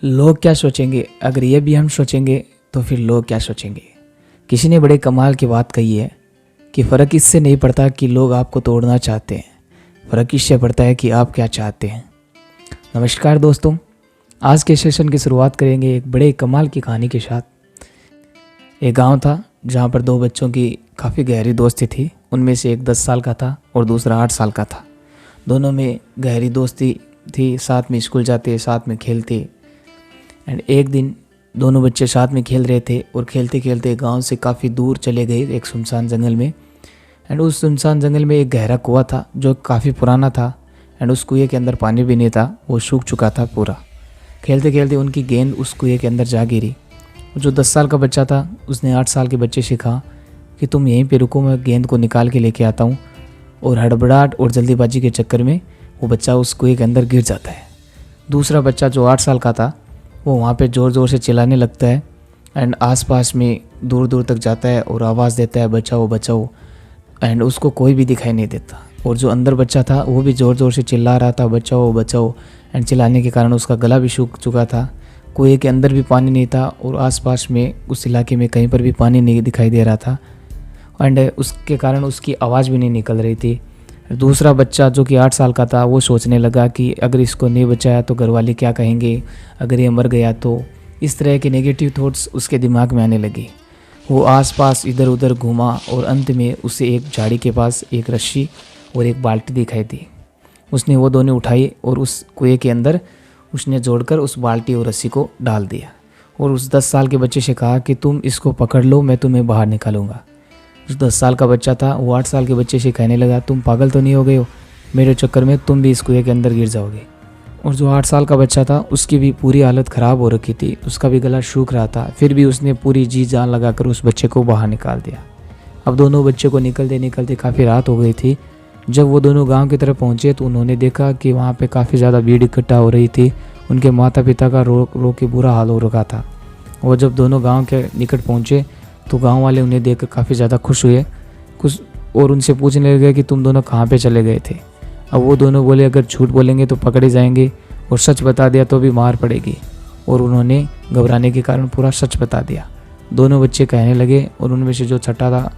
लोग क्या सोचेंगे, अगर ये भी हम सोचेंगे तो फिर लोग क्या सोचेंगे। किसी ने बड़े कमाल की बात कही है कि फ़र्क इससे नहीं पड़ता कि लोग आपको तोड़ना चाहते हैं, फ़र्क इससे पड़ता है कि आप क्या चाहते हैं। नमस्कार दोस्तों, आज के सेशन की शुरुआत करेंगे एक बड़े कमाल की कहानी के साथ। एक गांव था जहां पर दो बच्चों की काफ़ी गहरी दोस्ती थी। उनमें से एक 10 साल का था और दूसरा 8 साल का था। दोनों में गहरी दोस्ती थी, साथ में स्कूल जाते, साथ में खेलते। एंड एक दिन दोनों बच्चे साथ में खेल रहे थे और खेलते खेलते गांव से काफ़ी दूर चले गए एक सुनसान जंगल में। एंड उस सुनसान जंगल में एक गहरा कुआं था जो काफ़ी पुराना था। एंड उस कुएं के अंदर पानी भी नहीं था, वो सूख चुका था पूरा। खेलते खेलते उनकी गेंद उस कुएं के अंदर जा गिरी। जो 10 साल का बच्चा था उसने 8 साल के बच्चे से कहा कि तुम यहीं पे रुको, मैं गेंद को निकाल के लेके आता हूँ। और हड़बड़ाहट और जल्दीबाजी के चक्कर में वो बच्चा उस कुएं के अंदर गिर जाता है। दूसरा बच्चा जो 8 साल का था वो वहाँ पे ज़ोर ज़ोर से चिल्लाने लगता है एंड आसपास में दूर दूर तक जाता है और आवाज़ देता है बचाओ बचाओ। एंड उसको कोई भी दिखाई नहीं देता। और जो अंदर बच्चा था वो भी ज़ोर ज़ोर से चिल्ला रहा था बचाओ बचाओ। एंड चिल्लाने के कारण उसका गला भी सूख चुका था। कुएं के अंदर भी पानी नहीं था और आसपास में उस इलाके में कहीं पर भी पानी नहीं दिखाई दे रहा था। एंड उसके कारण उसकी आवाज़ भी नहीं निकल रही थी। दूसरा बच्चा जो कि 8 साल का था वो सोचने लगा कि अगर इसको नहीं बचाया तो घरवाले क्या कहेंगे, अगर ये मर गया तो। इस तरह के नेगेटिव थॉट्स उसके दिमाग में आने लगे। वो आसपास इधर उधर घूमा और अंत में उसे एक झाड़ी के पास एक रस्सी और एक बाल्टी दिखाई दी। उसने वो दोनों उठाई और उस कुएं के अंदर उसने जोड़कर उस बाल्टी और रस्सी को डाल दिया। और उस 10 साल के बच्चे से कहा कि तुम इसको पकड़ लो, मैं तुम्हें बाहर निकालूंगा। जो 10 साल का बच्चा था वो 8 साल के बच्चे से कहने लगा तुम पागल तो नहीं हो गए हो, मेरे चक्कर में तुम भी इस कुएं के अंदर गिर जाओगे। और जो 8 साल का बच्चा था उसकी भी पूरी हालत ख़राब हो रखी थी, उसका भी गला सूख रहा था। फिर भी उसने पूरी जी जान लगाकर उस बच्चे को बाहर निकाल दिया। अब दोनों बच्चे को निकलते निकलते काफ़ी रात हो गई थी। जब वो दोनों गाँव की तरफ पहुँचे तो उन्होंने देखा कि वहाँ पर काफ़ी ज़्यादा भीड़ इकट्ठा हो रही थी। उनके माता पिता का रो रो के बुरा हाल हो रखा था। वो जब दोनों गाँव के निकट पहुँचे तो गांव वाले उन्हें देखकर काफ़ी ज़्यादा खुश हुए और उनसे पूछने लगे कि तुम दोनों कहाँ पे चले गए थे। अब वो दोनों बोले अगर झूठ बोलेंगे तो पकड़े जाएंगे और सच बता दिया तो भी मार पड़ेगी। और उन्होंने घबराने के कारण पूरा सच बता दिया। दोनों बच्चे कहने लगे और उनमें से जो छठा था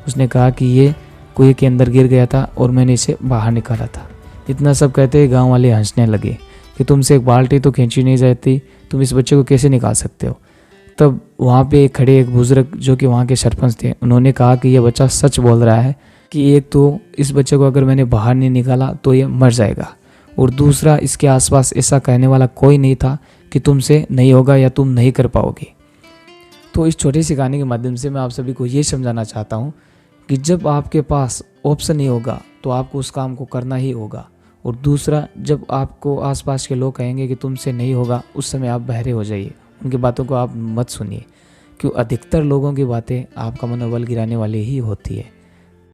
उसने कहा कि ये कुएं के अंदर गिर गया था और मैंने इसे बाहर निकाला था। इतना सब कहते ही गाँव वाले हंसने लगे कि तुमसे एक बाल्टी तो खींची नहीं जाती, तुम इस बच्चे को कैसे निकाल सकते हो। तब वहाँ पे खड़े एक बुजुर्ग जो कि वहाँ के सरपंच थे, उन्होंने कहा कि यह बच्चा सच बोल रहा है कि एक तो इस बच्चे को अगर मैंने बाहर नहीं निकाला तो ये मर जाएगा, और दूसरा इसके आसपास ऐसा कहने वाला कोई नहीं था कि तुमसे नहीं होगा या तुम नहीं कर पाओगे। तो इस छोटी सी कहानी के माध्यम से मैं आप सभी को ये समझाना चाहता हूँ कि जब आपके पास ऑप्शन नहीं होगा तो आपको उस काम को करना ही होगा। और दूसरा, जब आपको आसपास के लोग कहेंगे कि तुमसे नहीं होगा, उस समय आप बहरे हो जाइए, उनकी बातों को आप मत सुनिए, क्यों अधिकतर लोगों की बातें आपका मनोबल गिराने वाली ही होती है।